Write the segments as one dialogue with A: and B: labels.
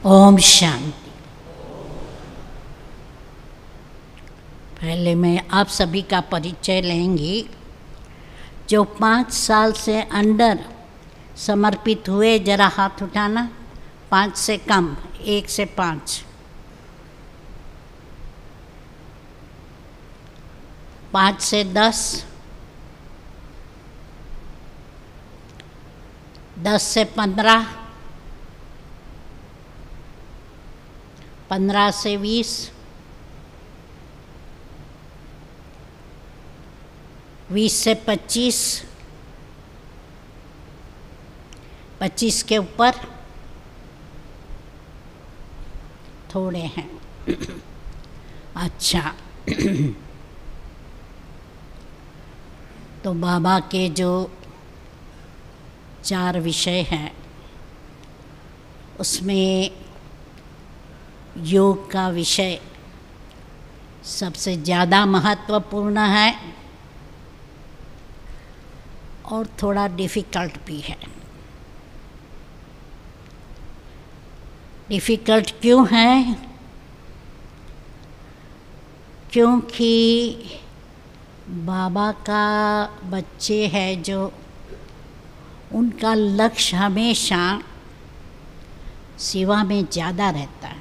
A: ओम शांति। पहले मैं आप सभी का परिचय लेंगी। जो 5 साल से अंडर समर्पित हुए, जरा हाथ उठाना। 5 से कम, 1 से 5, 5 से 10, 10 से 15, 15 से 20, 20 से 25, 25 के ऊपर थोड़े हैं। अच्छा। तो बाबा के जो 4 विषय हैं उसमें योग का विषय सबसे ज़्यादा महत्वपूर्ण है और थोड़ा डिफ़िकल्ट भी है। डिफ़िकल्ट क्यों है? क्योंकि बाबा का बच्चे हैं जो उनका लक्ष्य हमेशा सेवा में ज़्यादा रहता है।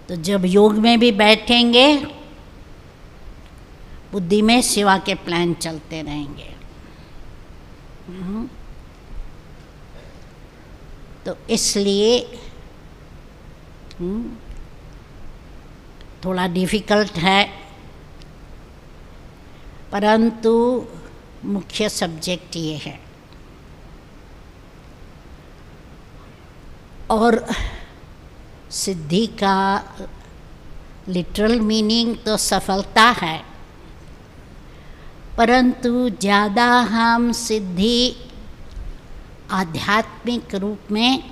A: तो जब योग में भी बैठेंगे, बुद्धि में सेवा के प्लान चलते रहेंगे। तो इसलिए थोड़ा डिफ़िकल्ट है, परंतु मुख्य सब्जेक्ट ये है। और सिद्धि का लिटरल मीनिंग तो सफलता है, परंतु ज़्यादा हम सिद्धि आध्यात्मिक रूप में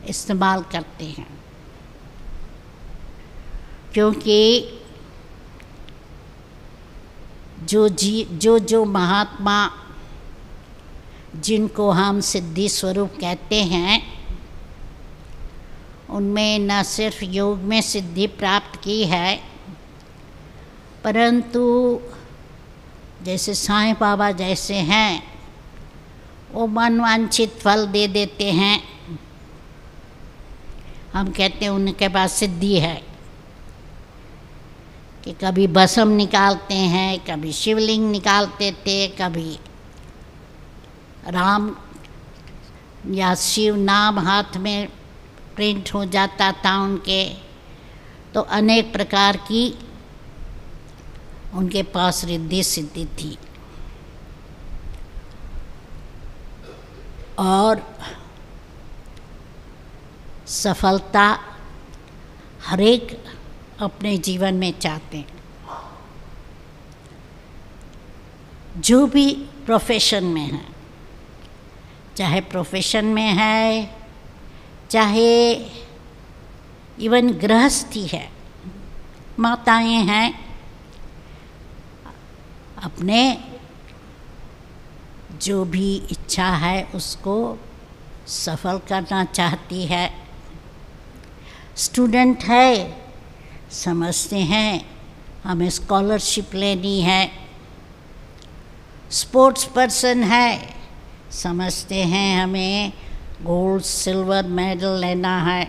A: इस्तेमाल करते हैं, क्योंकि जो महात्मा जिनको हम सिद्धि स्वरूप कहते हैं, उनमें न सिर्फ योग में सिद्धि प्राप्त की है, परंतु जैसे साईं बाबा जैसे हैं, वो मनवांछित फल दे देते हैं। हम कहते हैं उनके पास सिद्धि है कि कभी भस्म निकालते हैं, कभी शिवलिंग निकालते थे, कभी राम या शिव नाम हाथ में प्रिंट हो जाता था उनके। तो अनेक प्रकार की उनके पास रिद्धि सिद्धि थी। और सफलता हरेक अपने जीवन में चाहते हैं, जो भी प्रोफेशन में है, चाहे प्रोफेशन में है, चाहे इवन गृहस्थी है, माताएं हैं, अपने जो भी इच्छा है उसको सफल करना चाहती है। स्टूडेंट है, समझते हैं हमें स्कॉलरशिप लेनी है। स्पोर्ट्स पर्सन है, समझते हैं हमें गोल्ड सिल्वर मेडल लेना है।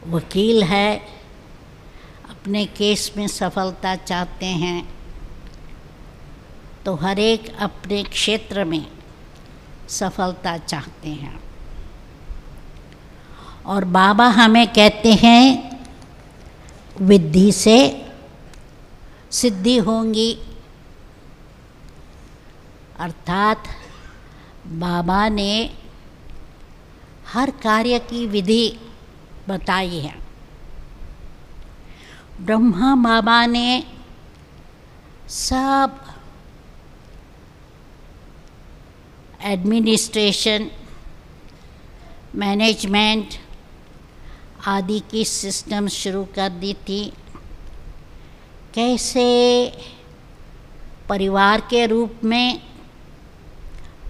A: वकील है, अपने केस में सफलता चाहते हैं। तो हर एक अपने क्षेत्र में सफलता चाहते हैं। और बाबा हमें कहते हैं विद्धि से सिद्धि होंगी, अर्थात बाबा ने हर कार्य की विधि बताई है। ब्रह्मा बाबा ने सब एडमिनिस्ट्रेशन, मैनेजमेंट आदि की सिस्टम शुरू कर दी थी। कैसे परिवार के रूप में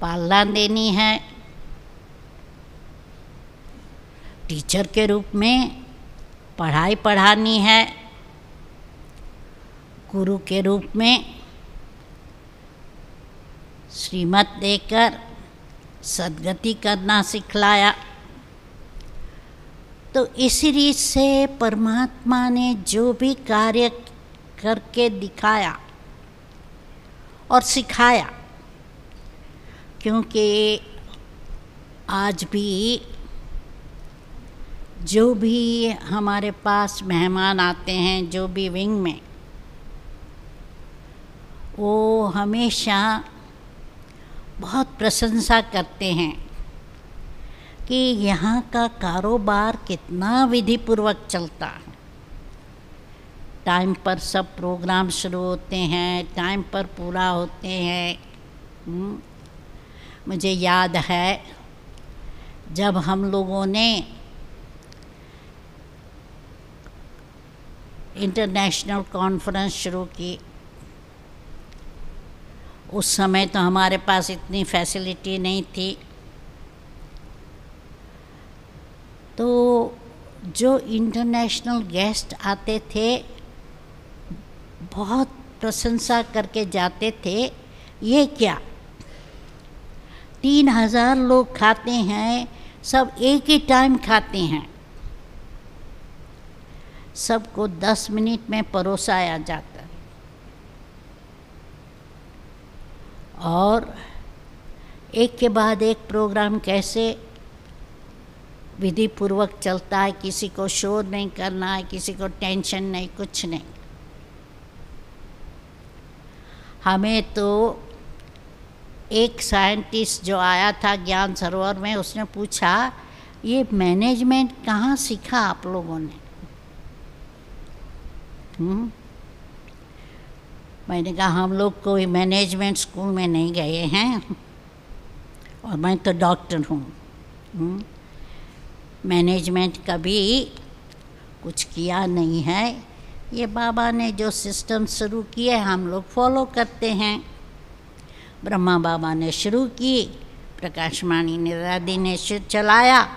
A: पालना देनी है, टीचर के रूप में पढ़ाई पढ़ानी है, गुरु के रूप में श्रीमत देकर सद्गति करना सिखलाया। तो इस रीत से परमात्मा ने जो भी कार्य करके दिखाया और सिखाया, क्योंकि आज भी जो भी हमारे पास मेहमान आते हैं, जो भी विंग में, वो हमेशा बहुत प्रशंसा करते हैं कि यहाँ का कारोबार कितना विधिपूर्वक चलता है। टाइम पर सब प्रोग्राम शुरू होते हैं, टाइम पर पूरा होते हैं। मुझे याद है जब हम लोगों ने इंटरनेशनल कॉन्फ्रेंस शुरू की, उस समय तो हमारे पास इतनी फैसिलिटी नहीं थी। तो जो इंटरनेशनल गेस्ट आते थे बहुत प्रशंसा करके जाते थे, ये क्या 3000 लोग खाते हैं, सब एक ही टाइम खाते हैं, सबको 10 मिनट में परोसाया जाता है और एक के बाद एक प्रोग्राम कैसे विधि पूर्वक चलता है, किसी को शोर नहीं करना है, किसी को टेंशन नहीं, कुछ नहीं। हमें तो एक साइंटिस्ट जो आया था ज्ञान सरोवर में, उसने पूछा ये मैनेजमेंट कहाँ सीखा आप लोगों ने? मैंने कहा हम लोग कोई मैनेजमेंट स्कूल में नहीं गए हैं और मैं तो डॉक्टर हूँ। मैनेजमेंट कभी कुछ किया नहीं है, ये बाबा ने जो सिस्टम शुरू किए हम लोग फॉलो करते हैं। ब्रह्मा बाबा ने शुरू की, प्रकाशमानी निरादि ने चलाया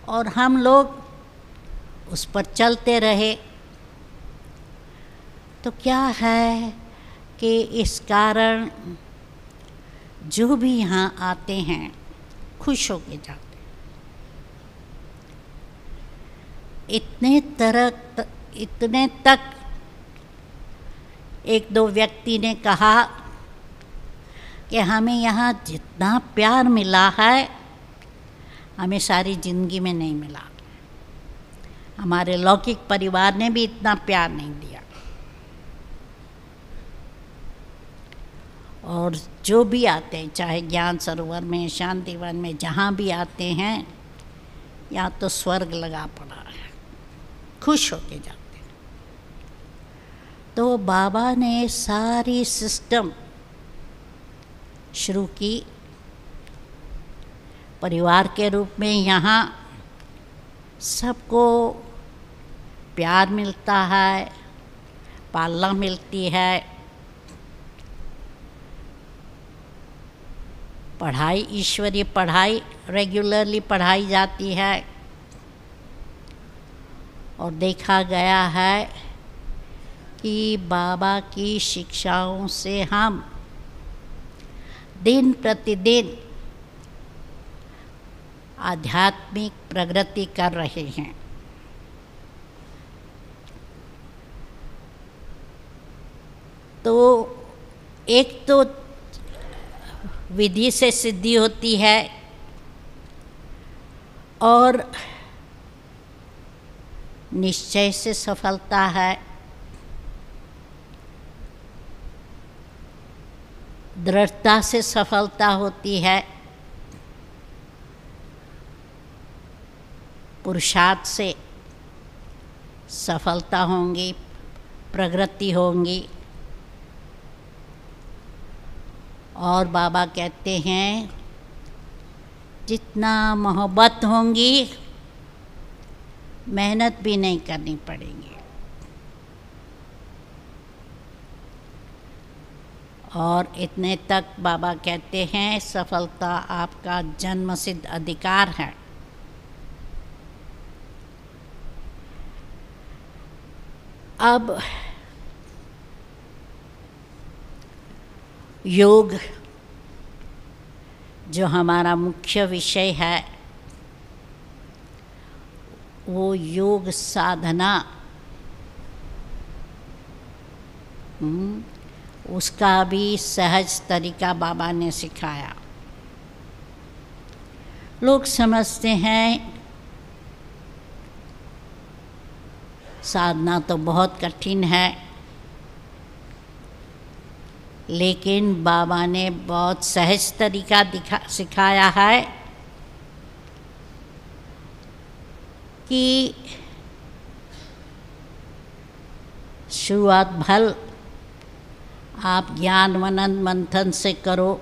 A: और हम लोग उस पर चलते रहे। तो क्या है कि इस कारण जो भी यहाँ आते हैं खुश होके जाते। इतने तक एक दो व्यक्ति ने कहा कि हमें यहाँ जितना प्यार मिला है हमें सारी जिंदगी में नहीं मिला, हमारे लौकिक परिवार ने भी इतना प्यार नहीं दिया। और जो भी आते हैं, चाहे ज्ञान सरोवर में, शांतिवन में, जहाँ भी आते हैं, यहाँ तो स्वर्ग लगा पड़ा है, खुश होके जाते हैं। तो बाबा ने सारी सिस्टम शुरू की परिवार के रूप में। यहाँ सबको प्यार मिलता है, पालना मिलती है, पढ़ाई, ईश्वरीय पढ़ाई रेगुलरली पढ़ाई जाती है। और देखा गया है कि बाबा की शिक्षाओं से हम दिन प्रतिदिन आध्यात्मिक प्रगति कर रहे हैं। तो एक तो विधि से सिद्धि होती है और निश्चय से सफलता है, दृढ़ता से सफलता होती है, पुरुषार्थ से सफलता होंगी, प्रगति होंगी। और बाबा कहते हैं जितना मोहब्बत होंगी मेहनत भी नहीं करनी पड़ेगी। और इतने तक बाबा कहते हैं सफलता आपका जन्मसिद्ध अधिकार है। अब योग जो हमारा मुख्य विषय है, वो योग साधना, उसका भी सहज तरीका बाबा ने सिखाया। लोग समझते हैं साधना तो बहुत कठिन है, लेकिन बाबा ने बहुत सहज तरीका सिखाया है कि शुरुआत भल आप ज्ञान मनन मंथन से करो,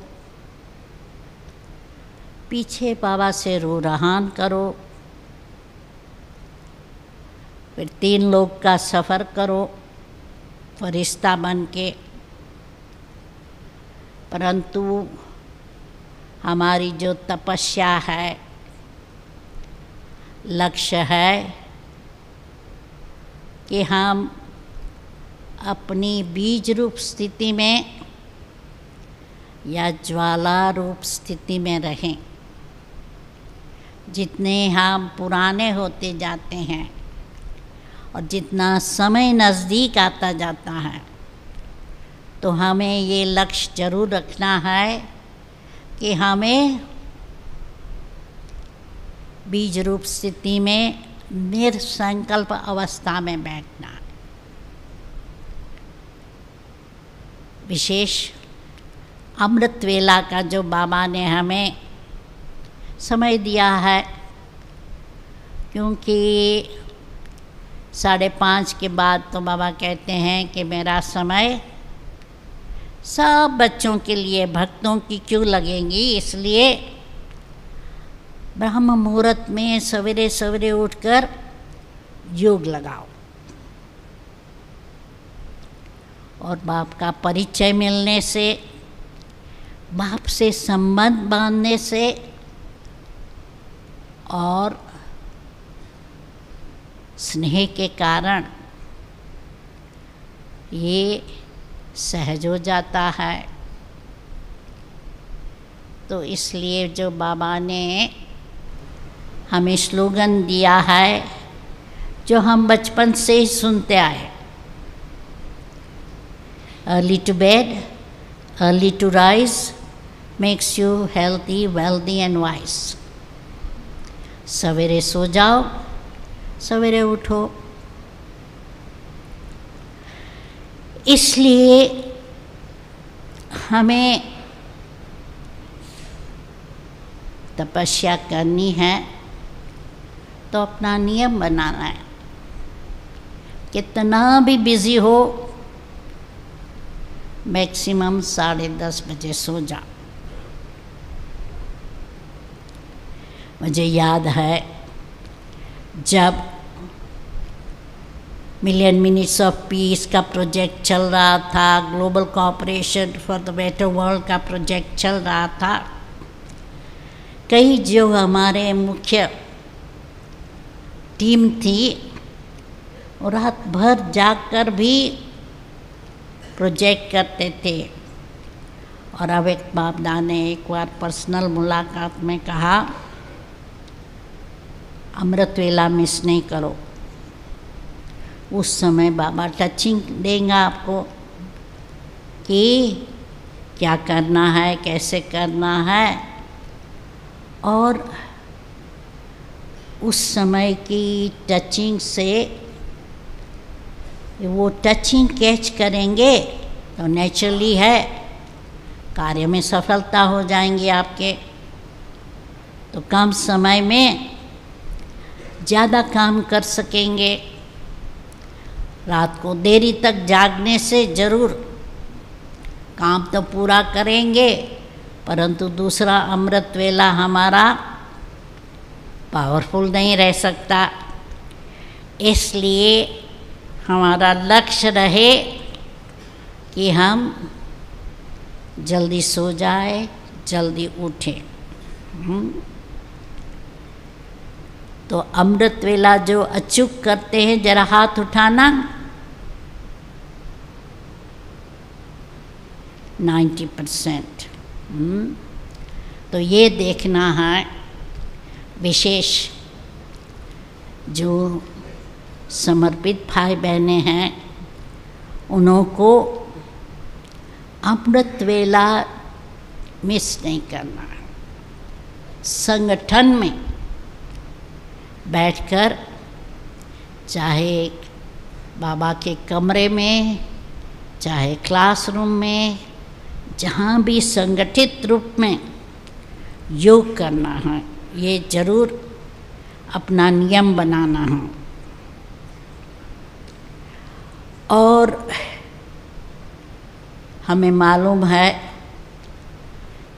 A: पीछे बाबा से रूरहान करो, फिर 3 लोक का सफ़र करो फरिश्ता बन के। परंतु हमारी जो तपस्या है, लक्ष्य है कि हम अपनी बीज रूप स्थिति में या ज्वाला रूप स्थिति में रहें। जितने हम पुराने होते जाते हैं और जितना समय नज़दीक आता जाता है, तो हमें ये लक्ष्य जरूर रखना है कि हमें बीज रूप स्थिति में निरसंकल्प अवस्था में बैठना है। विशेष अमृत वेला का जो बाबा ने हमें समय दिया है, क्योंकि 5:30 के बाद तो बाबा कहते हैं कि मेरा समय सब बच्चों के लिए, भक्तों की क्यों लगेंगी, इसलिए ब्रह्म मुहूर्त में सवेरे सवेरे उठकर योग लगाओ। और बाप का परिचय मिलने से, बाप से संबंध बांधने से और स्नेह के कारण ये सहज हो जाता है। तो इसलिए जो बाबा ने हमें स्लोगन दिया है, जो हम बचपन से ही सुनते आए, early to bed, early to rise makes you healthy, wealthy and wise. सवेरे सो जाओ, सवेरे उठो। इसलिए हमें तपस्या करनी है तो अपना नियम बनाना है। कितना भी बिजी हो, मैक्सिमम 10:30 बजे सो जा। मुझे याद है जब मिलियन मिनट्स ऑफ पीस का प्रोजेक्ट चल रहा था, global cooperation for the better world का प्रोजेक्ट चल रहा था, कई जो हमारे मुख्य टीम थी, रात भर जागकर भी प्रोजेक्ट करते थे। और अब एक बापदा ने एक बार पर्सनल मुलाकात में कहा, अमृत वेला मिस नहीं करो। उस समय बाबा टचिंग देंगे आपको कि क्या करना है, कैसे करना है। और उस समय की टचिंग से वो टचिंग कैच करेंगे तो नेचुरली है कार्य में सफलता हो जाएंगी आपके। तो कम समय में ज़्यादा काम कर सकेंगे। रात को देरी तक जागने से ज़रूर काम तो पूरा करेंगे, परंतु दूसरा अमृत वेला हमारा पावरफुल नहीं रह सकता। इसलिए हमारा लक्ष्य रहे कि हम जल्दी सो जाए, जल्दी उठे। तो अमृत वेला जो अचूक करते हैं, जरा हाथ उठाना। 90%। तो ये देखना है विशेष जो समर्पित भाई बहनें हैं उनको अमृत वेला मिस नहीं करना। संगठन में बैठकर, चाहे बाबा के कमरे में, चाहे क्लासरूम में, जहाँ भी संगठित रूप में योग करना है, ये जरूर अपना नियम बनाना है। और हमें मालूम है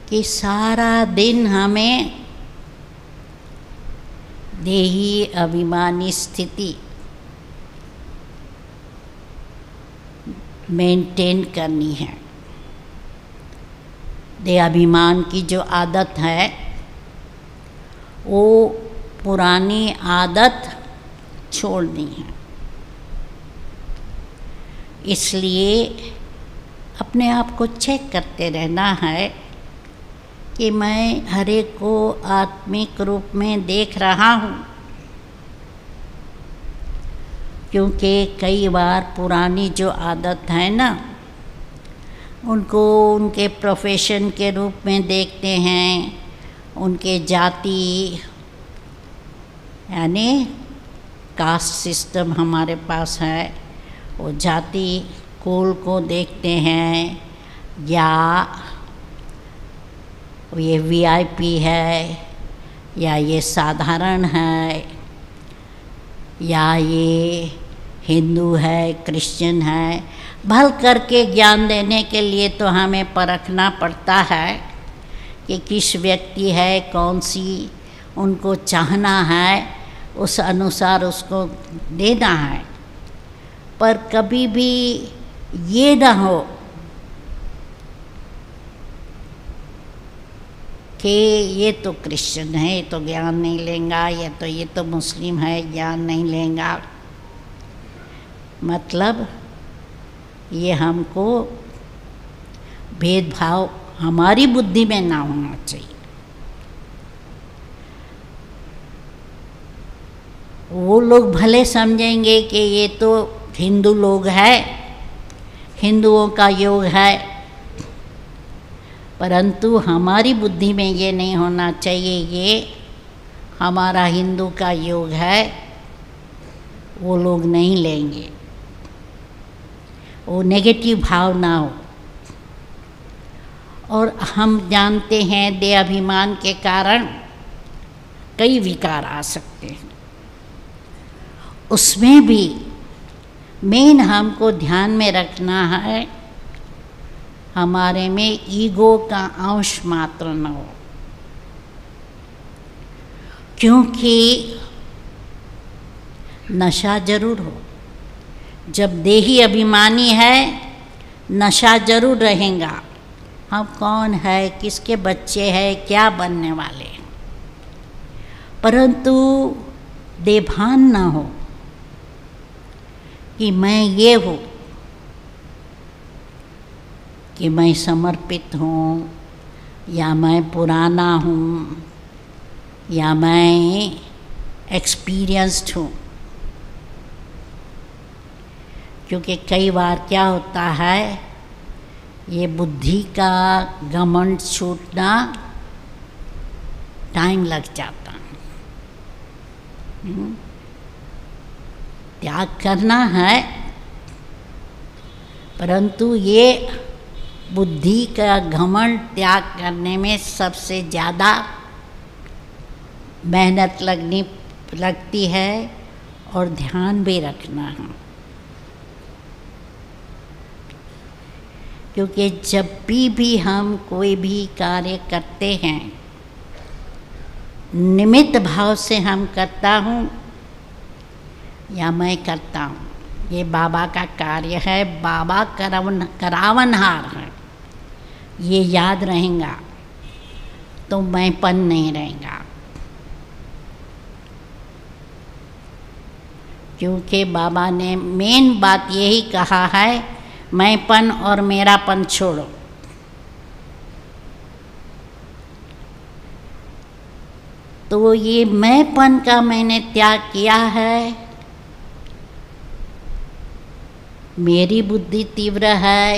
A: कि सारा दिन हमें देही अभिमानी स्थिति मेंटेन करनी है। देहाभिमान की जो आदत है वो पुरानी आदत छोड़नी है। इसलिए अपने आप को चेक करते रहना है कि मैं हर एक को आत्मिक रूप में देख रहा हूँ, क्योंकि कई बार पुरानी जो आदत है ना, उनको उनके प्रोफेशन के रूप में देखते हैं, उनके जाति यानी कास्ट सिस्टम हमारे पास है, वो जाति कुल को देखते हैं, या ये वीआईपी है, या ये साधारण है, या ये हिंदू है, क्रिश्चियन है। भल करके ज्ञान देने के लिए तो हमें परखना पड़ता है कि किस व्यक्ति है, कौन सी उनको चाहना है, उस अनुसार उसको देना है। पर कभी भी ये ना हो कि ये तो क्रिश्चियन है, ये तो ज्ञान नहीं लेगा, ये तो मुस्लिम है, ज्ञान नहीं लेगा। मतलब ये हमको भेदभाव हमारी बुद्धि में ना होना चाहिए। वो लोग भले समझेंगे कि ये तो हिंदू लोग है, हिंदुओं का योग है, परंतु हमारी बुद्धि में ये नहीं होना चाहिए ये हमारा हिंदू का योग है, वो लोग नहीं लेंगे। वो नेगेटिव भाव ना हो। और हम जानते हैं देहाभिमान के कारण कई विकार आ सकते हैं। उसमें भी मेन हमको ध्यान में रखना है हमारे में ईगो का अंश मात्र न हो, क्योंकि नशा जरूर हो। जब देही अभिमानी है नशा जरूर रहेगा। हम कौन है, किसके बच्चे हैं, क्या बनने वाले हैं, परंतु देभान न हो कि मैं ये हूँ, कि मैं समर्पित हूँ, या मैं पुराना हूँ, या मैं एक्सपीरियंस्ड हूँ। क्योंकि कई बार क्या होता है, ये बुद्धि का घमंड छूटना टाइम लग जाता है। त्याग करना है, परंतु ये बुद्धि का घमंड त्याग करने में सबसे ज़्यादा मेहनत लगती है और ध्यान भी रखना है। क्योंकि जब भी हम कोई भी कार्य करते हैं, निमित्त भाव से हम करता हूँ या मैं करता हूँ, ये बाबा का कार्य है। बाबा करावनहार है, ये याद रहेगा तो मैंपन नहीं रहेगा। क्योंकि बाबा ने मेन बात यही कहा है, मैंपन और मेरापन छोड़ो। तो ये मैंपन का मैंने त्याग किया है, मेरी बुद्धि तीव्र है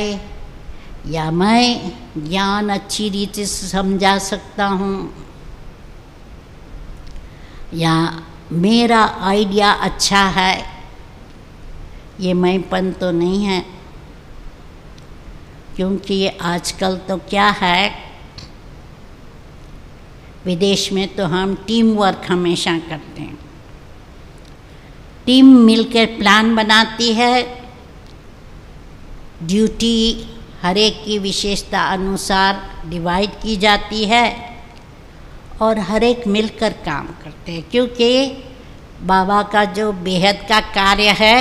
A: या मैं ज्ञान अच्छी रीति से समझा सकता हूँ या मेरा आइडिया अच्छा है, ये मैंपन तो नहीं है। क्योंकि ये आजकल तो क्या है, विदेश में तो हम टीम वर्क हमेशा करते हैं। टीम मिलकर प्लान बनाती है, ड्यूटी हर एक की विशेषता अनुसार डिवाइड की जाती है और हर एक मिलकर काम करते हैं। क्योंकि बाबा का जो बेहद का कार्य है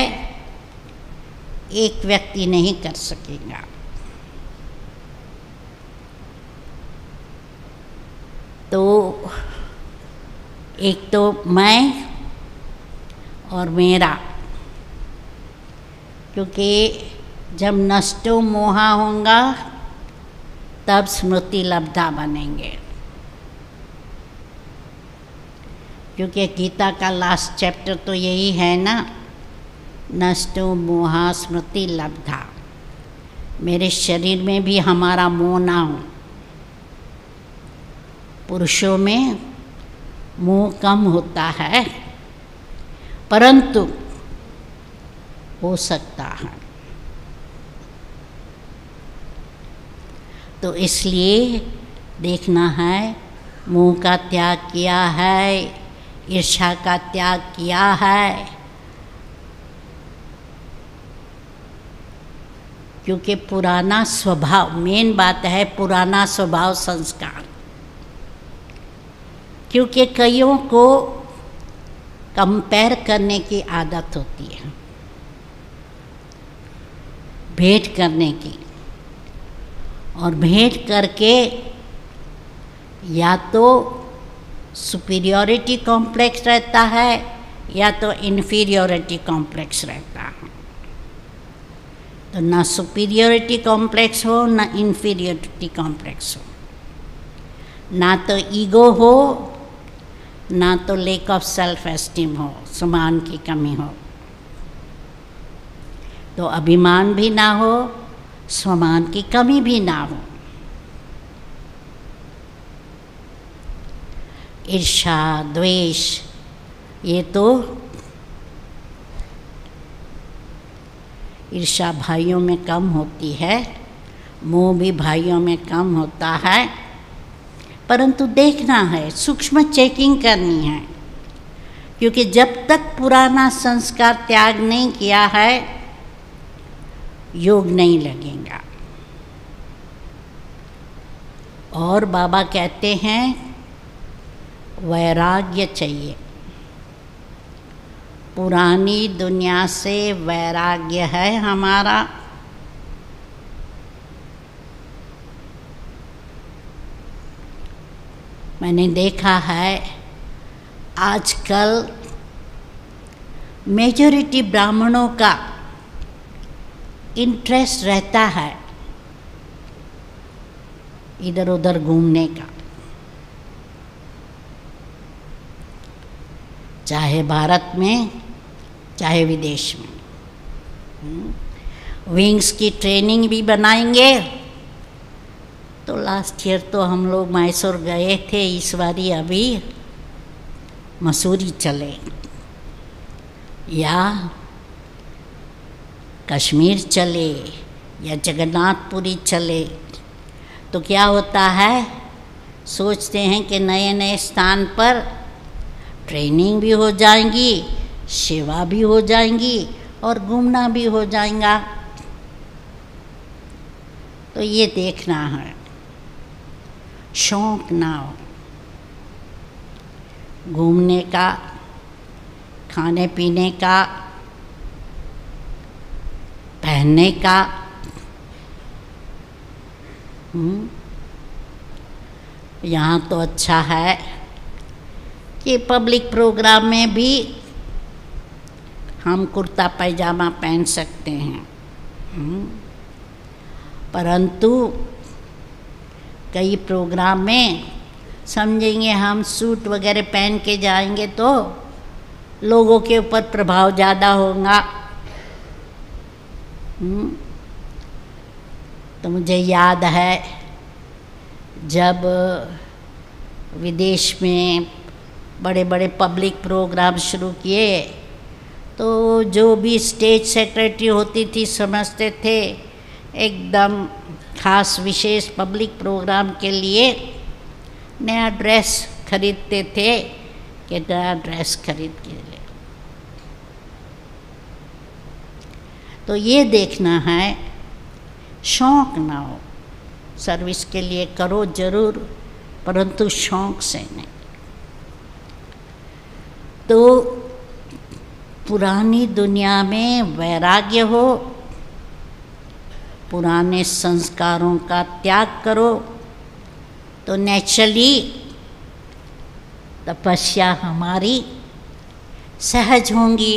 A: एक व्यक्ति नहीं कर सकेगा। तो एक तो मैं और मेरा, क्योंकि जब नष्टो मोहा होगा तब स्मृति लब्धा बनेंगे। क्योंकि गीता का लास्ट चैप्टर तो यही है ना, नष्टो मोहा स्मृति लब्धा। मेरे शरीर में भी हमारा मोह ना हो। पुरुषों में मोह कम होता है, परंतु हो सकता है। तो इसलिए देखना है, मोह का त्याग किया है, ईर्ष्या का त्याग किया है। क्योंकि पुराना स्वभाव, मेन बात है पुराना स्वभाव संस्कार। क्योंकि कईयों को कंपेयर करने की आदत होती है, भेंट करने की, और भेंट करके या तो सुपीरियरिटी कॉम्प्लेक्स रहता है या तो इन्फीरियरिटी कॉम्प्लेक्स रहता है। तो ना सुपीरियरिटी कॉम्प्लेक्स हो ना इन्फीरियरिटी कॉम्प्लेक्स हो, ना तो ईगो हो ना तो लेक ऑफ सेल्फ एस्टीम हो, सम्मान की कमी हो। तो अभिमान भी ना हो, सम्मान की कमी भी ना हो। ईर्ष्या द्वेष ये तो, ईर्ष्या भाइयों में कम होती है, मोह भी भाइयों में कम होता है। परंतु देखना है, सूक्ष्म चेकिंग करनी है। क्योंकि जब तक पुराना संस्कार त्याग नहीं किया है योग नहीं लगेगा। और बाबा कहते हैं वैराग्य चाहिए। पुरानी दुनिया से वैराग्य है हमारा। मैंने देखा है आजकल मेजॉरिटी ब्राह्मणों का इंटरेस्ट रहता है इधर उधर घूमने का, चाहे भारत में चाहे विदेश में। विंग्स की ट्रेनिंग भी बनाएंगे। तो लास्ट ईयर तो हम लोग मैसूर गए थे, इस बारी अभी मसूरी चले या कश्मीर चले या जगन्नाथपुरी चले। तो क्या होता है, सोचते हैं कि नए नए स्थान पर ट्रेनिंग भी हो जाएंगी, सेवा भी हो जाएंगी और घूमना भी हो जाएगा। तो ये देखना है, शौक ना हो घूमने का, खाने पीने का, पहनने का। यहाँ तो अच्छा है कि पब्लिक प्रोग्राम में भी हम कुर्ता पैजामा पहन सकते हैं, परंतु कई प्रोग्राम में समझेंगे हम सूट वगैरह पहन के जाएंगे तो लोगों के ऊपर प्रभाव ज़्यादा होगा। तो मुझे याद है जब विदेश में बड़े बड़े पब्लिक प्रोग्राम शुरू किए तो जो भी स्टेज सेक्रेटरी होती थी समझते थे एकदम खास विशेष पब्लिक प्रोग्राम के लिए नया ड्रेस खरीदते थे कि नया ड्रेस खरीद के ले। तो ये देखना है, शौक़ ना हो, सर्विस के लिए करो ज़रूर, परंतु शौक़ से नहीं। तो पुरानी दुनिया में वैराग्य हो, पुराने संस्कारों का त्याग करो, तो नेचुरली तपस्या हमारी सहज होंगी।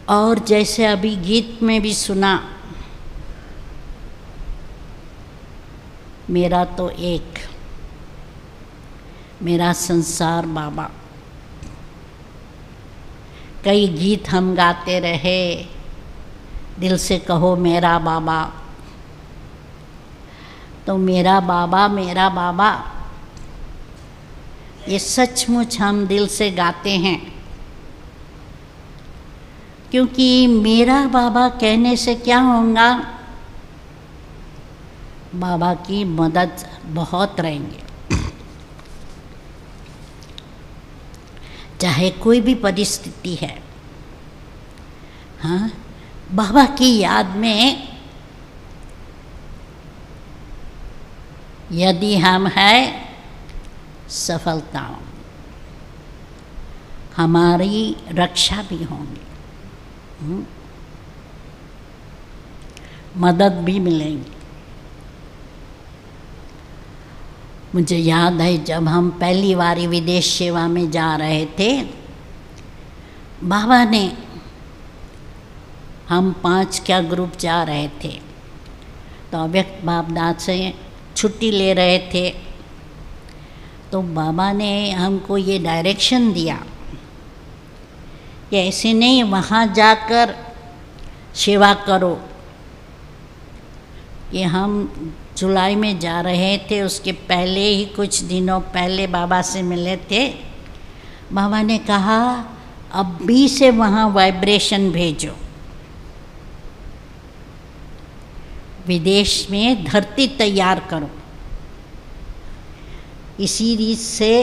A: और जैसे अभी गीत में भी सुना, मेरा तो एक, मेरा संसार बाबा। कई गीत हम गाते रहे, दिल से कहो मेरा बाबा। तो मेरा बाबा ये सचमुच हम दिल से गाते हैं, क्योंकि मेरा बाबा कहने से क्या होगा, बाबा की मदद बहुत रहेंगे। चाहे कोई भी परिस्थिति है, हाँ, बाबा की याद में यदि हम हैं, सफलता हमारी रक्षा भी होंगी, मदद भी मिलेंगी। मुझे याद है जब हम पहली बार विदेश सेवा में जा रहे थे, बाबा ने, हम 5 का ग्रुप जा रहे थे, तो अव्यक्त बाप-दादा से छुट्टी ले रहे थे। तो बाबा ने हमको ये डायरेक्शन दिया कि ऐसे नहीं, वहाँ जाकर सेवा करो। कि हम जुलाई में जा रहे थे, उसके पहले ही कुछ दिनों पहले बाबा से मिले थे। बाबा ने कहा अभी से वहाँ वाइब्रेशन भेजो, विदेश में धरती तैयार करो। इसी रीत से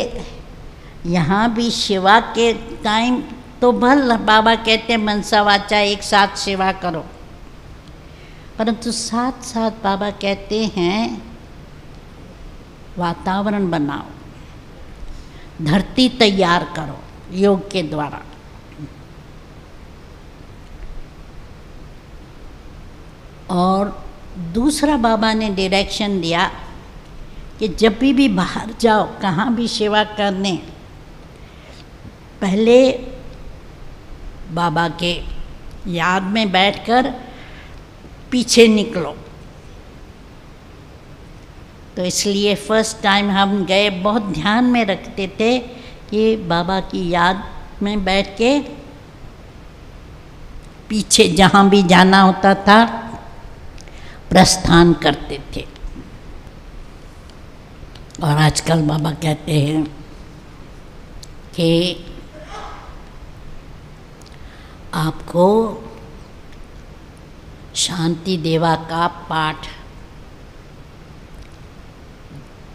A: यहाँ भी सेवा के टाइम तो भल बाबा कहते हैं मनसा वाचा एक साथ सेवा करो, परंतु साथ साथ बाबा कहते हैं वातावरण बनाओ, धरती तैयार करो योग के द्वारा। और दूसरा बाबा ने डायरेक्शन दिया कि जब भी बाहर जाओ, कहाँ भी सेवा करने, पहले बाबा के याद में बैठकर पीछे निकलो। तो इसलिए फर्स्ट टाइम हम गए, बहुत ध्यान में रखते थे कि बाबा की याद में बैठ के पीछे जहाँ भी जाना होता था प्रस्थान करते थे। और आजकल बाबा कहते हैं कि आपको शांति देवा का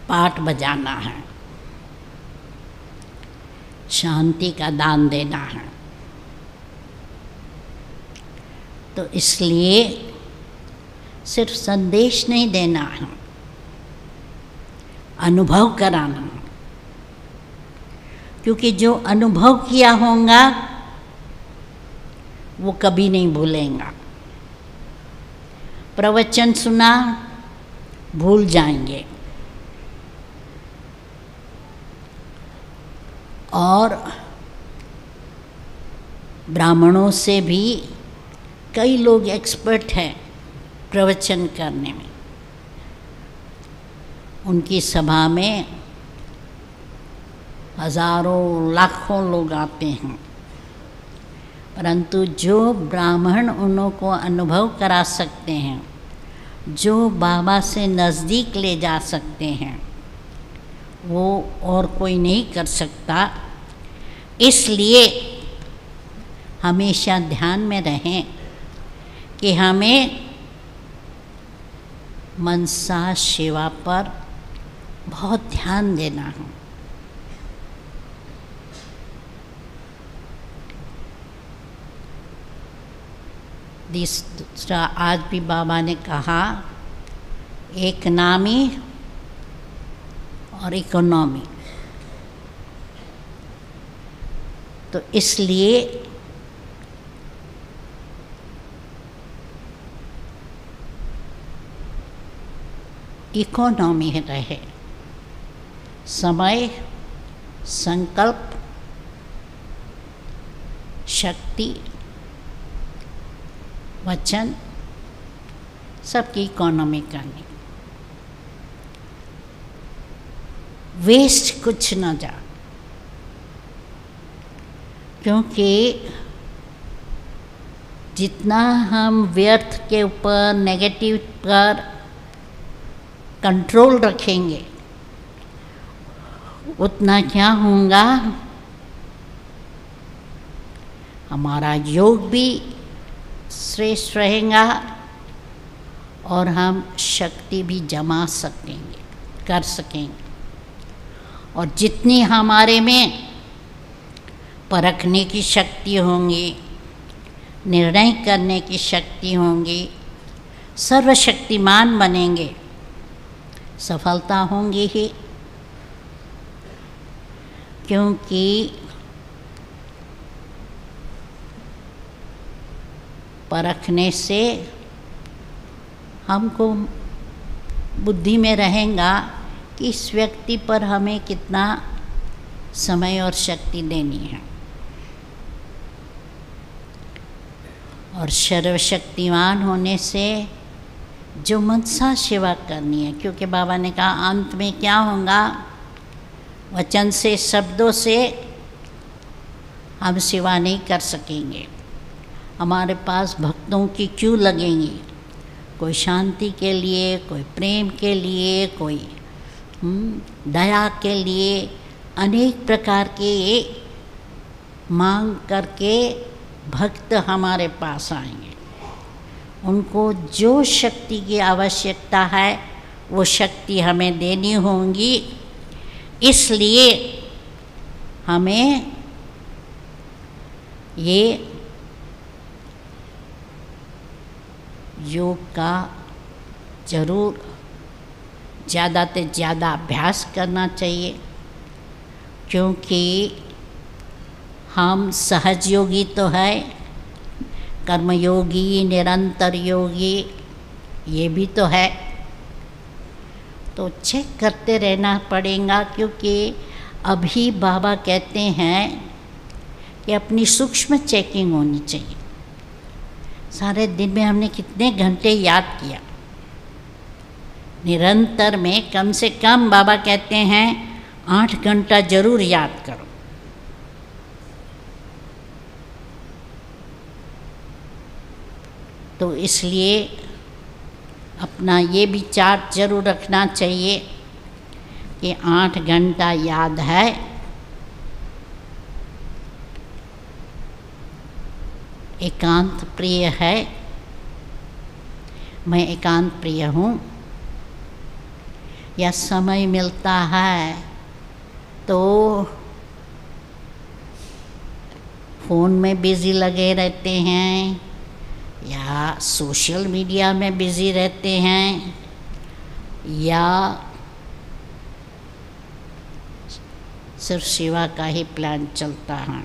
A: पाठ बजाना है, शांति का दान देना है। तो इसलिए सिर्फ संदेश नहीं देना है, अनुभव कराना है, क्योंकि जो अनुभव किया होगा वो कभी नहीं भूलेगा। प्रवचन सुना, भूल जाएंगे। और ब्राह्मणों से भी कई लोग एक्सपर्ट हैं प्रवचन करने में। उनकी सभा में हजारों लाखों लोग आते हैं, परंतु जो ब्राह्मण उनको अनुभव करा सकते हैं, जो बाबा से नज़दीक ले जा सकते हैं, वो और कोई नहीं कर सकता। इसलिए हमेशा ध्यान में रहें कि हमें मनसा सेवा पर बहुत ध्यान देना है। दूसरा, आज भी बाबा ने कहा, एक नामी और इकोनॉमी। तो इसलिए इकोनॉमी रहे, समय, संकल्प, शक्ति, वचन, सबकी इकोनॉमी करनी। वेस्ट कुछ न जा, क्योंकि जितना हम व्यर्थ के ऊपर, नेगेटिव पर कंट्रोल रखेंगे, उतना क्या होगा, हमारा योग भी श्रेष्ठ रहेगा और हम शक्ति भी जमा सकेंगे, कर सकेंगे। और जितनी हमारे में परखने की शक्ति होंगी, निर्णय करने की शक्ति होंगी, सर्वशक्तिमान बनेंगे, सफलता होंगी ही। क्योंकि परखने से हमको बुद्धि में रहेगा कि इस व्यक्ति पर हमें कितना समय और शक्ति देनी है। और सर्वशक्तिमान होने से जो मनसा सेवा करनी है, क्योंकि बाबा ने कहा अंत में क्या होगा, वचन से, शब्दों से हम सेवा नहीं कर सकेंगे। हमारे पास भक्तों की क्यू लगेंगी, कोई शांति के लिए, कोई प्रेम के लिए, कोई दया के लिए, अनेक प्रकार के मांग करके भक्त हमारे पास आएंगे। उनको जो शक्ति की आवश्यकता है वो शक्ति हमें देनी होगी। इसलिए हमें ये योग का जरूर ज़्यादा से ज़्यादा अभ्यास करना चाहिए, क्योंकि हम सहज योगी तो है, कर्मयोगी, निरंतर योगी ये भी तो है। तो चेक करते रहना पड़ेगा, क्योंकि अभी बाबा कहते हैं कि अपनी सूक्ष्म चेकिंग होनी चाहिए। सारे दिन में हमने कितने घंटे याद किया, निरंतर में कम से कम बाबा कहते हैं 8 घंटा जरूर याद करो। तो इसलिए अपना ये विचार जरूर रखना चाहिए कि 8 घंटा याद है, एकांत प्रिय है, मैं एकांत प्रिय हूँ, या समय मिलता है तो फ़ोन में बिज़ी लगे रहते हैं या सोशल मीडिया में बिज़ी रहते हैं या सिर्फ सेवा का ही प्लान चलता है।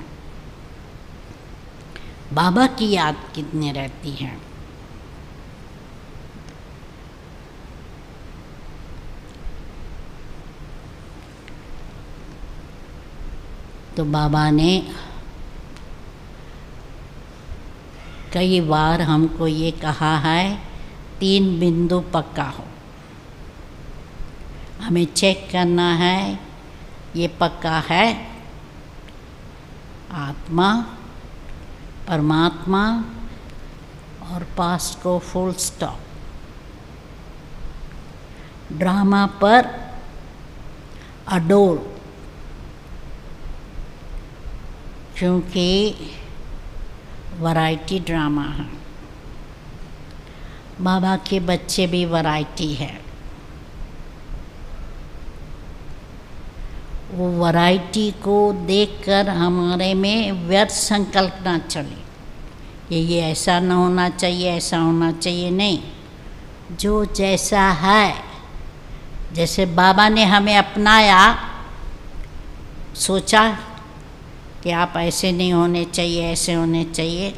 A: बाबा की याद कितनी रहती है। तो बाबा ने कई बार हमको ये कहा है 3 बिंदु पक्का हो, हमें चेक करना है ये पक्का है, आत्मा, परमात्मा और पास्ट को फुल स्टॉप। ड्रामा पर अडोल, क्योंकि वैरायटी ड्रामा है। बाबा के बच्चे भी वैरायटी है। वो वैरायटी को देखकर हमारे में व्यर्थ संकल्प ना चले, ये ऐसा ना होना चाहिए, ऐसा होना चाहिए, नहीं। जो जैसा है, जैसे बाबा ने हमें अपनाया, सोचा कि आप ऐसे नहीं होने चाहिए, ऐसे होने चाहिए।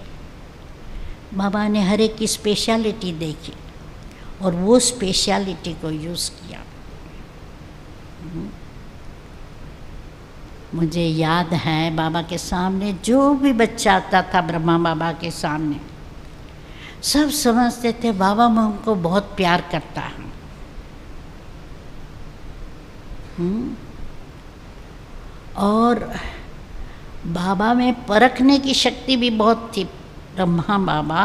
A: बाबा ने हर एक की स्पेशलिटी देखी और वो स्पेशलिटी को यूज़ किया। मुझे याद है बाबा के सामने जो भी बच्चा आता था, ब्रह्मा बाबा के सामने, सब समझते थे बाबा मैं उनको बहुत प्यार करता हूँ। और बाबा में परखने की शक्ति भी बहुत थी। ब्रह्मा बाबा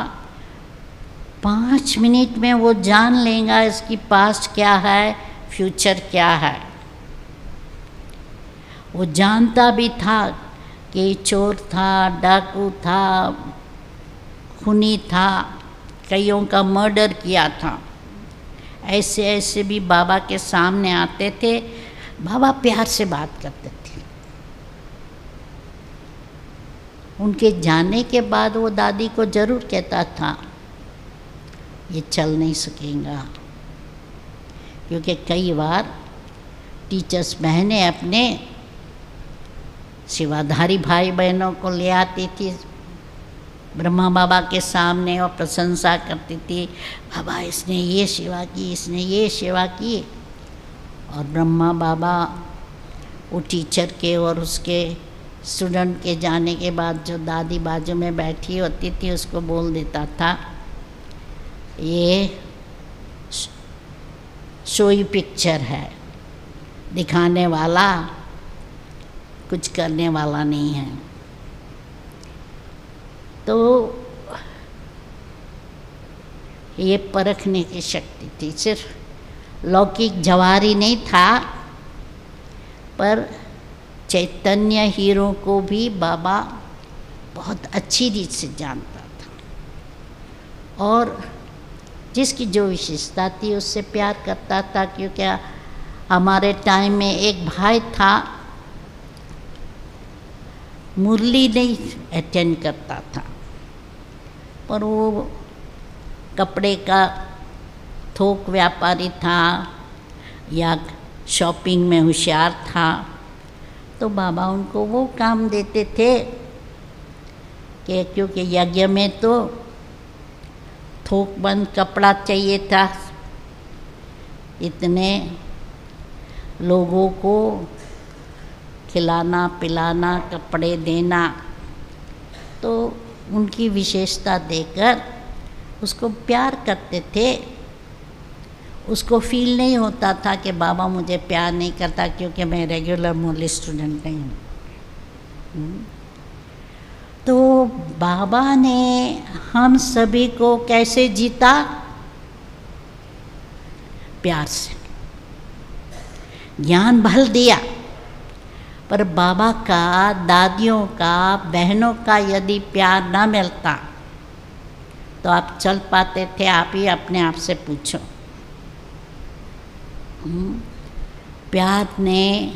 A: 5 मिनट में वो जान लेगा इसकी पास्ट क्या है, फ्यूचर क्या है। वो जानता भी था कि चोर था, डाकू था, खूनी था, कईयों का मर्डर किया था। ऐसे ऐसे भी बाबा के सामने आते थे, बाबा प्यार से बात करते थे। उनके जाने के बाद वो दादी को ज़रूर कहता था ये चल नहीं सकेगा, क्योंकि कई बार टीचर्स बहनें अपने सेवाधारी भाई बहनों को ले आती थी ब्रह्मा बाबा के सामने और प्रशंसा करती थी, बाबा इसने ये सेवा की, इसने ये सेवा की। और ब्रह्मा बाबा वो टीचर के और उसके स्टूडेंट के जाने के बाद जो दादी बाजू में बैठी होती थी उसको बोल देता था ये शोई पिक्चर है, दिखाने वाला कुछ करने वाला नहीं है। तो ये परखने की शक्ति थी। सिर्फ लौकिक जवारी नहीं था, पर चैतन्य हीरो को भी बाबा बहुत अच्छी रीत से जानता था और जिसकी जो विशेषता थी उससे प्यार करता था। क्योंकि हमारे टाइम में एक भाई था, मुरली नहीं अटेंड करता था, पर वो कपड़े का थोक व्यापारी था या शॉपिंग में होशियार था। तो बाबा उनको वो काम देते थे कि क्योंकि यज्ञ में तो थोक बंद कपड़ा चाहिए था, इतने लोगों को खिलाना पिलाना कपड़े देना। तो उनकी विशेषता देकर उसको प्यार करते थे। उसको फील नहीं होता था कि बाबा मुझे प्यार नहीं करता क्योंकि मैं रेगुलर मुरली स्टूडेंट नहीं हूँ। तो बाबा ने हम सभी को कैसे जीता? प्यार से। ज्ञान भल दिया, पर बाबा का, दादियों का, बहनों का यदि प्यार ना मिलता तो आप चल पाते थे? आप ही अपने आप से पूछो। प्यार ने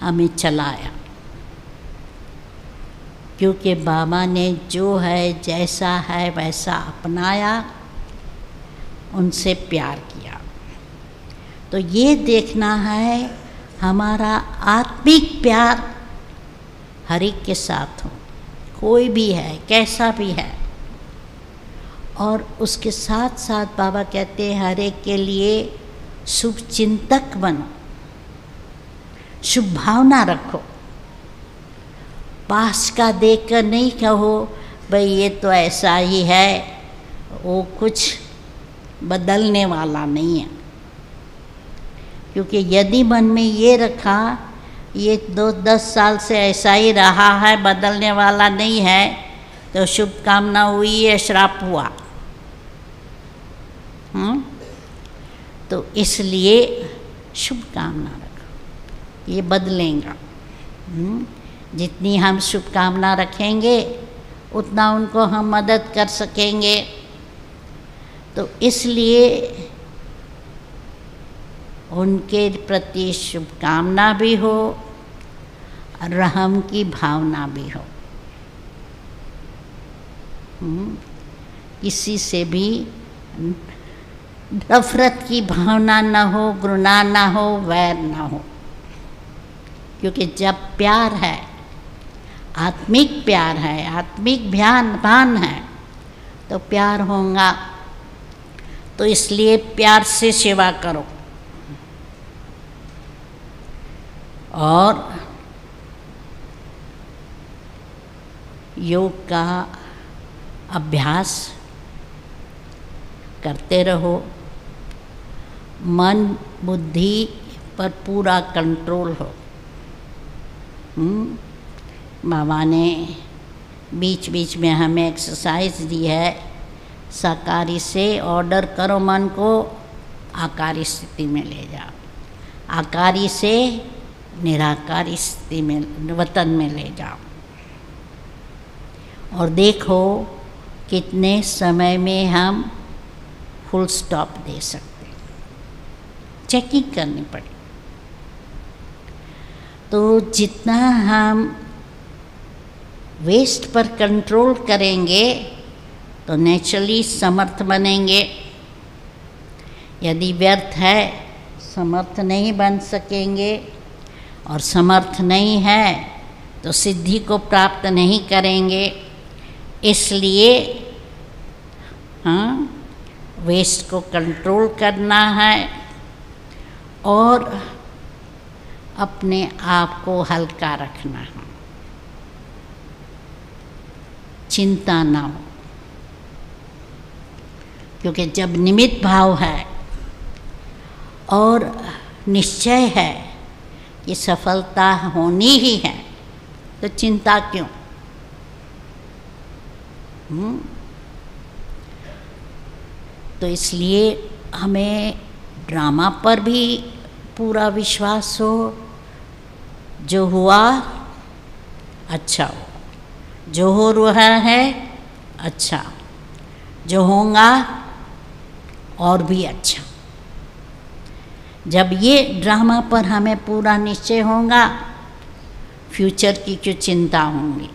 A: हमें चलाया, क्योंकि बाबा ने जो है जैसा है वैसा अपनाया, उनसे प्यार किया। तो ये देखना है हमारा आत्मिक प्यार हर एक के साथ हो, कोई भी है कैसा भी है। और उसके साथ साथ बाबा कहते हैं हर एक के लिए शुभ चिंतक बनो, शुभ भावना रखो। पास का देखकर नहीं कहो भाई ये तो ऐसा ही है, वो कुछ बदलने वाला नहीं है। क्योंकि यदि मन में ये रखा ये 10 साल से ऐसा ही रहा है, बदलने वाला नहीं है, तो शुभकामना हुई या श्राप हुआ। तो इसलिए शुभकामना रखो, ये बदलेगा। जितनी हम शुभकामना रखेंगे उतना उनको हम मदद कर सकेंगे। तो इसलिए उनके प्रति शुभकामना भी हो और रहम की भावना भी हो। किसी से भी नफरत की भावना न हो, घृणा न हो, वैर न हो। क्योंकि जब प्यार है, आत्मिक प्यार है, आत्मिक भान है, तो प्यार होगा। तो इसलिए प्यार से सेवा करो और योग का अभ्यास करते रहो। मन बुद्धि पर पूरा कंट्रोल हो। बाबा ने बीच बीच में हमें एक्सरसाइज दी है, साकारी से ऑर्डर करो मन को, आकारी स्थिति में ले जाओ, आकारी से निराकारी स्थिति में, वतन में ले जाओ। और देखो कितने समय में हम फुल स्टॉप दे सकते, चेकिंग करनी पड़े। तो जितना हम वेस्ट पर कंट्रोल करेंगे तो नेचुरली समर्थ बनेंगे। यदि व्यर्थ है, समर्थ नहीं बन सकेंगे, और समर्थ नहीं है तो सिद्धि को प्राप्त नहीं करेंगे। इसलिए वेस्ट को कंट्रोल करना है और अपने आप को हल्का रखना है, चिंता ना हो। क्योंकि जब निमित्त भाव है और निश्चय है कि सफलता होनी ही है, तो चिंता क्यों? तो इसलिए हमें ड्रामा पर भी पूरा विश्वास हो। जो हुआ अच्छा हो, जो हो रहा है अच्छा, जो होगा और भी अच्छा। जब ये ड्रामा पर हमें पूरा निश्चय होगा, फ्यूचर की क्यों चिंता होंगी।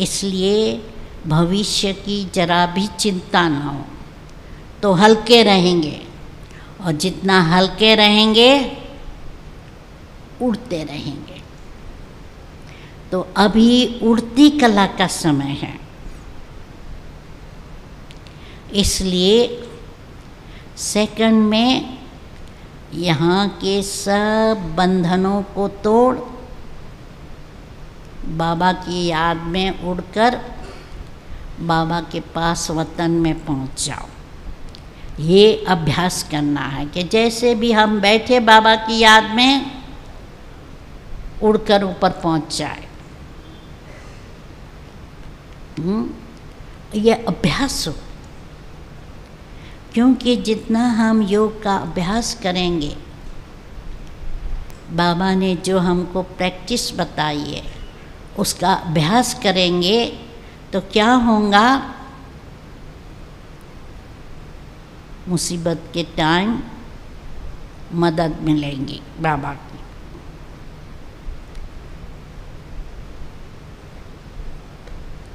A: इसलिए भविष्य की जरा भी चिंता ना हो, तो हल्के रहेंगे, और जितना हल्के रहेंगे उड़ते रहेंगे। तो अभी उड़ती कला का समय है, इसलिए सेकंड में यहाँ के सब बंधनों को तोड़ बाबा की याद में उड़कर बाबा के पास वतन में पहुँच जाओ। ये अभ्यास करना है कि जैसे भी हम बैठे बाबा की याद में, उड़कर ऊपर पहुँच जाए। ये अभ्यास हो। क्योंकि जितना हम योग का अभ्यास करेंगे, बाबा ने जो हमको प्रैक्टिस बताई है उसका अभ्यास करेंगे, तो क्या होगा, मुसीबत के टाइम मदद मिलेंगी बाबा की।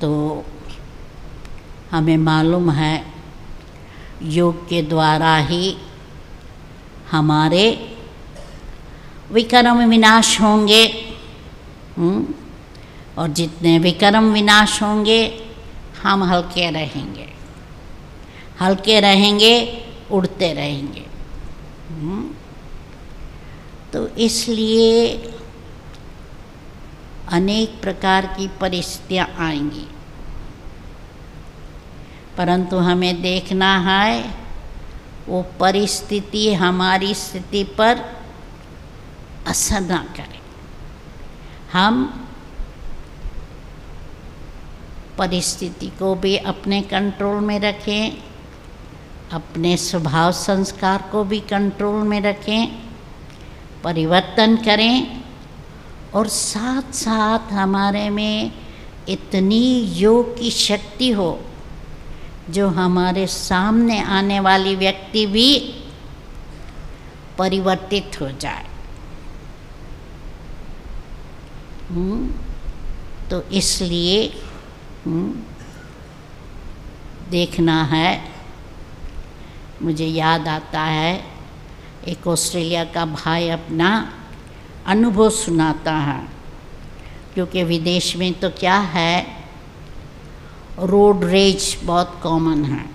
A: तो हमें मालूम है योग के द्वारा ही हमारे विकर्म विनाश होंगे, और जितने विकर्म विनाश होंगे हम हल्के रहेंगे, हल्के रहेंगे, उड़ते रहेंगे। तो इसलिए अनेक प्रकार की परिस्थितियाँ आएंगी, परंतु हमें देखना है वो परिस्थिति हमारी स्थिति पर असर ना करे। हम परिस्थिति को भी अपने कंट्रोल में रखें, अपने स्वभाव संस्कार को भी कंट्रोल में रखें, परिवर्तन करें, और साथ साथ हमारे में इतनी योग की शक्ति हो जो हमारे सामने आने वाली व्यक्ति भी परिवर्तित हो जाए। तो इसलिए देखना है। मुझे याद आता है एक ऑस्ट्रेलिया का भाई अपना अनुभव सुनाता है, क्योंकि विदेश में तो क्या है, रोड रेज बहुत कॉमन है।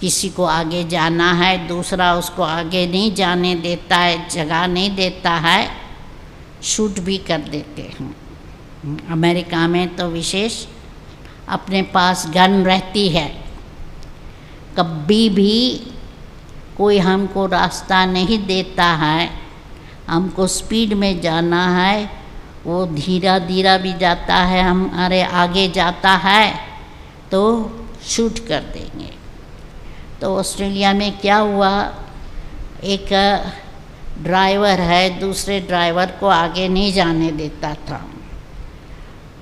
A: किसी को आगे जाना है, दूसरा उसको आगे नहीं जाने देता है, जगह नहीं देता है, शूट भी कर देते हैं। अमेरिका में तो विशेष अपने पास गन रहती है, कभी भी कोई हमको रास्ता नहीं देता है, हमको स्पीड में जाना है, वो धीरा धीरा भी जाता है, हमारे आगे जाता है तो शूट कर देंगे। तो ऑस्ट्रेलिया में क्या हुआ, एक ड्राइवर है दूसरे ड्राइवर को आगे नहीं जाने देता था,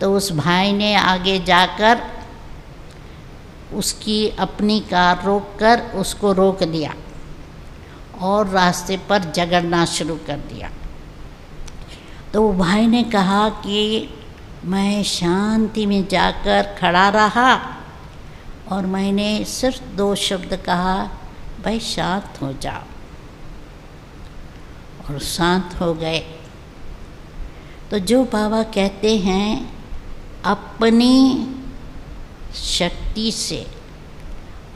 A: तो उस भाई ने आगे जाकर उसकी अपनी कार रोककर उसको रोक दिया और रास्ते पर झगड़ना शुरू कर दिया। तो वो भाई ने कहा कि मैं शांति में जाकर खड़ा रहा और मैंने सिर्फ 2 शब्द कहा, भाई शांत हो जाओ, और शांत हो गए। तो जो बाबा कहते हैं अपनी शक्ति से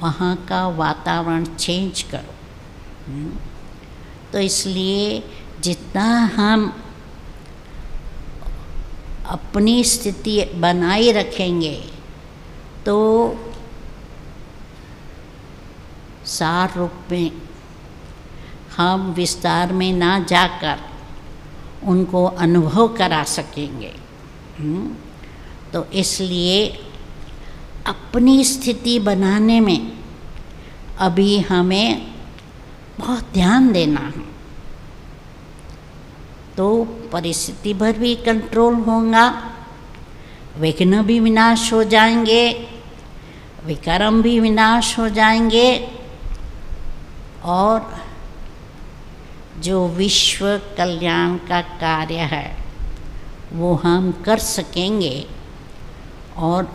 A: वहाँ का वातावरण चेंज करो। तो इसलिए जितना हम अपनी स्थिति बनाए रखेंगे तो सार रूप में हम विस्तार में ना जाकर उनको अनुभव करा सकेंगे। तो इसलिए अपनी स्थिति बनाने में अभी हमें बहुत ध्यान देना है, तो परिस्थिति पर भी कंट्रोल होगा, विघ्न भी विनाश हो जाएंगे, विकर्म भी विनाश हो जाएंगे, और जो विश्व कल्याण का कार्य है वो हम कर सकेंगे। और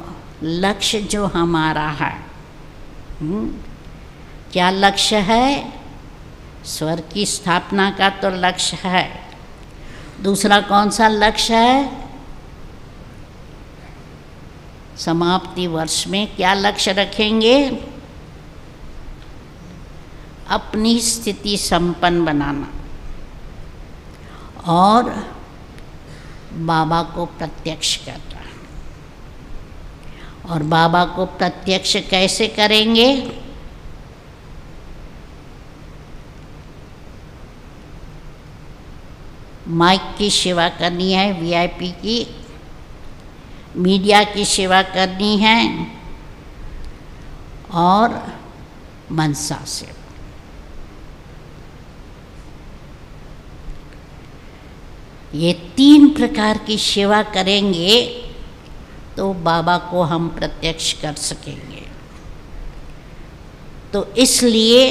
A: लक्ष्य जो हमारा है, क्या लक्ष्य है? स्वर्ग की स्थापना का तो लक्ष्य है। दूसरा कौन सा लक्ष्य है? समाप्ति वर्ष में क्या लक्ष्य रखेंगे? अपनी स्थिति संपन्न बनाना और बाबा को प्रत्यक्ष करना। और बाबा को प्रत्यक्ष कैसे करेंगे? माइक की सेवा करनी है, वीआईपी की, मीडिया की सेवा करनी है, और मनसा से। ये 3 प्रकार की सेवा करेंगे तो बाबा को हम प्रत्यक्ष कर सकेंगे। तो इसलिए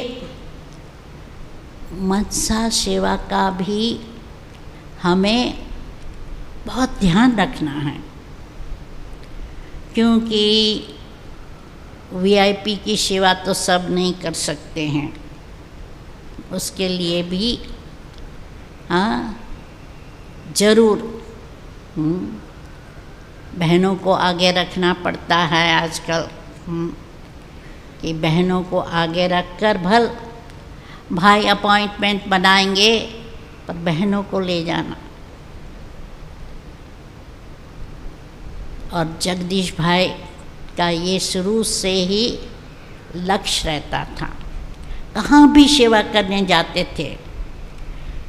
A: मनसा सेवा का भी हमें बहुत ध्यान रखना है, क्योंकि वीआईपी की सेवा तो सब नहीं कर सकते हैं, उसके लिए भी जरूर बहनों को आगे रखना पड़ता है आजकल, कि बहनों को आगे रखकर भल भाई अपॉइंटमेंट बनाएंगे पर बहनों को ले जाना, और जगदीश भाई का ये शुरू से ही लक्ष्य रहता था। कहाँ भी सेवा करने जाते थे,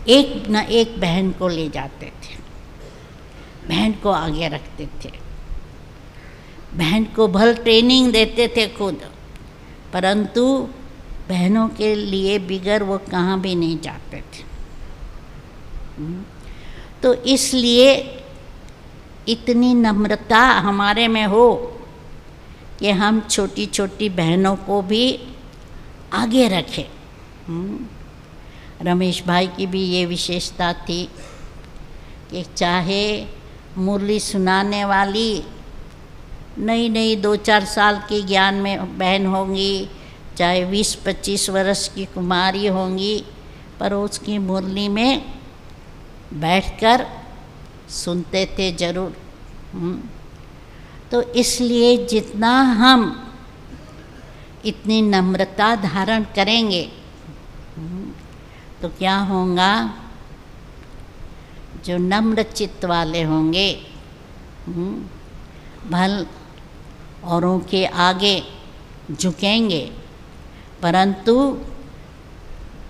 A: एक न एक बहन को ले जाते थे, बहन को आगे रखते थे, बहन को भल ट्रेनिंग देते थे खुद, परंतु बहनों के लिए बिगर वो कहाँ भी नहीं जाते थे। तो इसलिए इतनी नम्रता हमारे में हो कि हम छोटी छोटी बहनों को भी आगे रखें। रमेश भाई की भी ये विशेषता थी कि चाहे मुरली सुनाने वाली नई नई 2-4 साल की ज्ञान में बहन होंगी, चाहे 20-25 वर्ष की कुमारी होंगी, पर उसकी मुरली में बैठकर सुनते थे जरूर। तो इसलिए जितना हम इतनी नम्रता धारण करेंगे तो क्या होगा, जो नम्र चित्त वाले होंगे भल औरों के आगे झुकेंगे, परंतु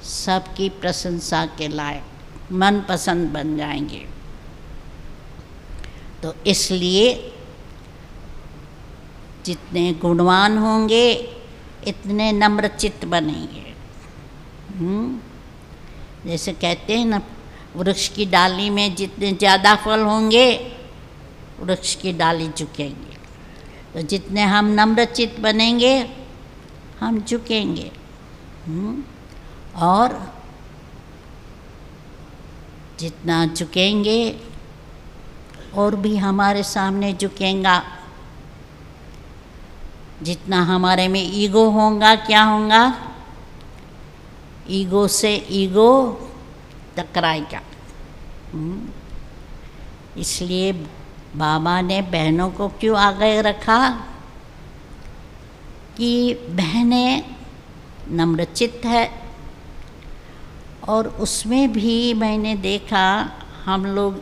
A: सबकी प्रशंसा के लायक मनपसंद बन जाएंगे। तो इसलिए जितने गुणवान होंगे इतने नम्र चित्त बनेंगे। जैसे कहते हैं ना, वृक्ष की डाली में जितने ज़्यादा फल होंगे वृक्ष की डाली झुकेंगे। तो जितने हम नम्र चित्त बनेंगे हम झुकेंगे, और जितना झुकेंगे और भी हमारे सामने झुकेगा। जितना हमारे में ईगो होगा, क्या होगा, ईगो से ईगो टकराएगा। इसलिए बाबा ने बहनों को क्यों आगे रखा कि बहनें नम्रचित्त है। और उसमें भी मैंने देखा, हम लोग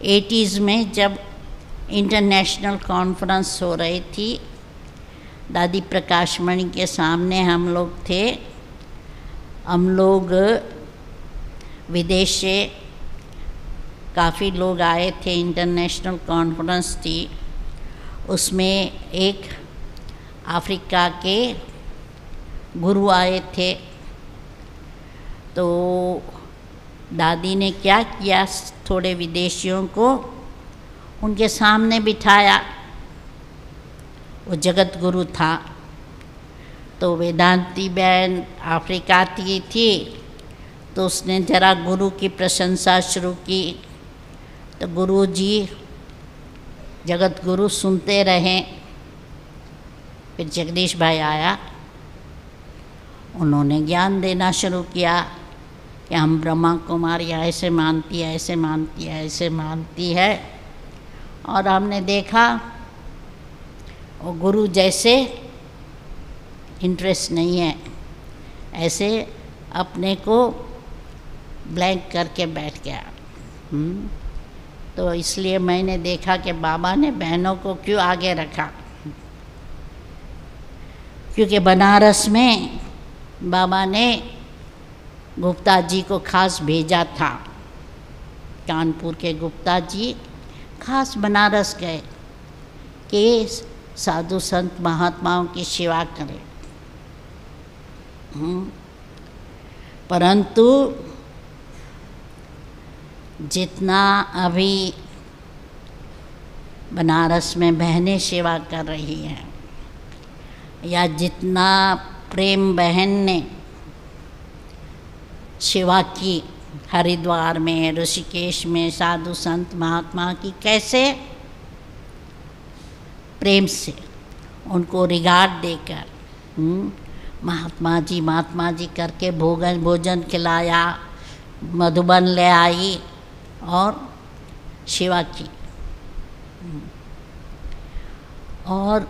A: 80s में जब इंटरनेशनल कॉन्फ्रेंस हो रही थी, दादी प्रकाशमणि के सामने हम लोग थे। हम लोग विदेश से काफ़ी लोग आए थे, इंटरनेशनल कॉन्फ्रेंस थी। उसमें एक अफ्रीका के गुरु आए थे। तो दादी ने क्या किया, थोड़े विदेशियों को उनके सामने बिठाया। वो जगत गुरु था। तो वेदांती बहन अफ्रीका की थी, तो उसने जरा गुरु की प्रशंसा शुरू की। तो गुरु जी, जगत गुरु सुनते रहे। फिर जगदीश भाई आया, उन्होंने ज्ञान देना शुरू किया कि हम ब्रह्मा कुमारी ऐसे मानती है, ऐसे मानती है, ऐसे मानती है। और हमने देखा वो गुरु जैसे इंटरेस्ट नहीं है, ऐसे अपने को ब्लैंक करके बैठ गया। तो इसलिए मैंने देखा कि बाबा ने बहनों को क्यों आगे रखा, क्योंकि बनारस में बाबा ने गुप्ता जी को खास भेजा था। कानपुर के गुप्ता जी खास बनारस गए कि साधु संत महात्माओं की सेवा करें। परंतु जितना अभी बनारस में बहनें सेवा कर रही हैं, या जितना प्रेम बहन ने सेवा की हरिद्वार में, ऋषिकेश में, साधु संत महात्मा की कैसे प्रेम से उनको रिगार्ड देकर महात्मा जी करके भोजन खिलाया, मधुबन ले आई और सेवा की। और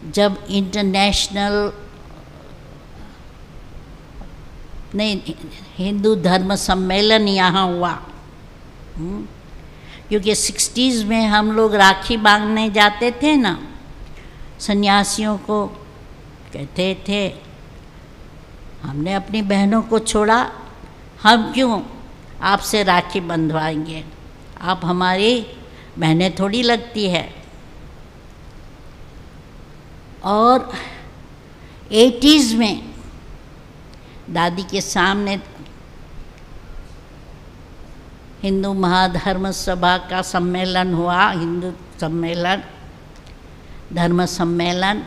A: जब इंटरनेशनल हिंदू धर्म सम्मेलन यहाँ हुआ, क्योंकि 60s में हम लोग राखी बांधने जाते थे ना, सन्यासियों को कहते थे हमने अपनी बहनों को छोड़ा, हम क्यों आपसे राखी बंधवाएंगे, आप हमारी बहनें थोड़ी लगती है। और 80s में दादी के सामने हिंदू महाधर्म सभा का सम्मेलन हुआ, हिंदू सम्मेलन, धर्म सम्मेलन।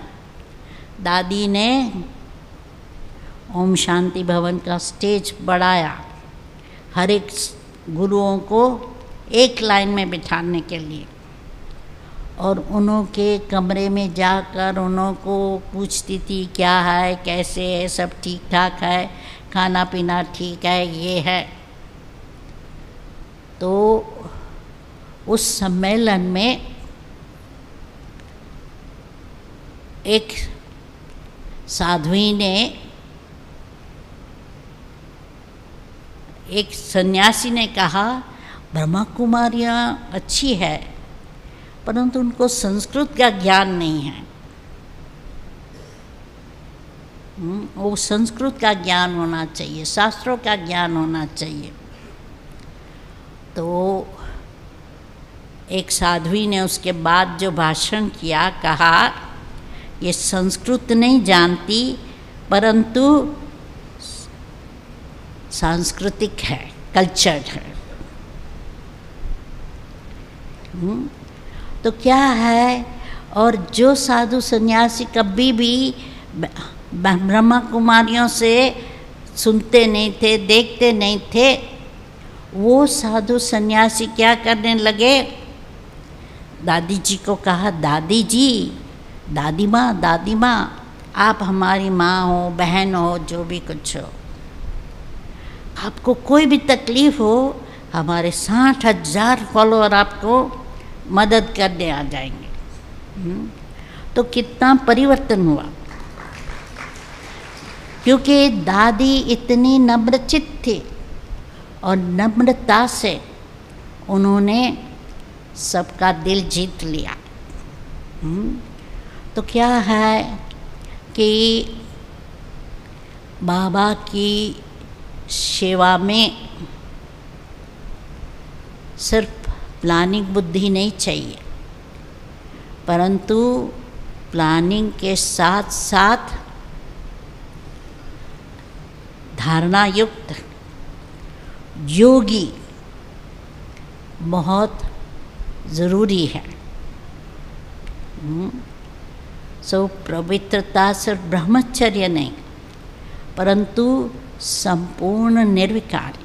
A: दादी ने ओम शांति भवन का स्टेज बढ़ाया, हर एक गुरुओं को एक लाइन में बिठाने के लिए, और उन्हों के कमरे में जाकर उन्हों को पूछती थी क्या है, कैसे है, सब ठीक ठाक है, खाना पीना ठीक है, ये है। तो उस सम्मेलन में एक साध्वी ने, एक सन्यासी ने कहा ब्रह्मा कुमारियाँ अच्छी है परंतु उनको संस्कृत का ज्ञान नहीं है। वो संस्कृत का ज्ञान होना चाहिए, शास्त्रों का ज्ञान होना चाहिए। तो एक साध्वी ने उसके बाद जो भाषण किया, कहा ये संस्कृत नहीं जानती परंतु सांस्कृतिक है, कल्चर्ड है। तो क्या है, और जो साधु सन्यासी कभी भी ब्रह्मा कुमारियों से सुनते नहीं थे, देखते नहीं थे, वो साधु सन्यासी क्या करने लगे, दादी जी को कहा दादी जी, दादी माँ आप हमारी माँ हो, बहन हो, जो भी कुछ हो, आपको कोई भी तकलीफ़ हो, हमारे 60,000 फॉलोअर आपको मदद करने आ जाएंगे। तो कितना परिवर्तन हुआ, क्योंकि दादी इतनी नम्रचित थी और नम्रता से उन्होंने सबका दिल जीत लिया। तो क्या है कि बाबा की सेवा में सिर्फ प्लानिंग बुद्धि नहीं चाहिए, परंतु प्लानिंग के साथ साथ धारणा युक्त योगी बहुत ज़रूरी है। सो पवित्रता सिर्फ ब्रह्मचर्य नहीं परंतु संपूर्ण निर्विकारी।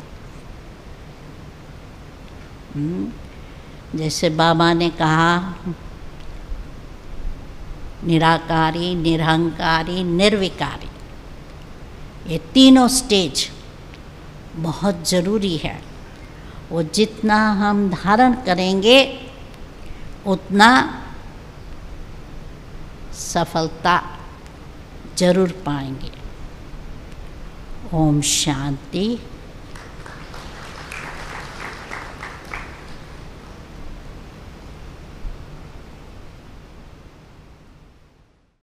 A: जैसे बाबा ने कहा निराकारी, निरहंकारी, निर्विकारी, ये तीनों स्टेज बहुत ज़रूरी है। वो जितना हम धारण करेंगे उतना सफलता जरूर पाएंगे। ओम शांति।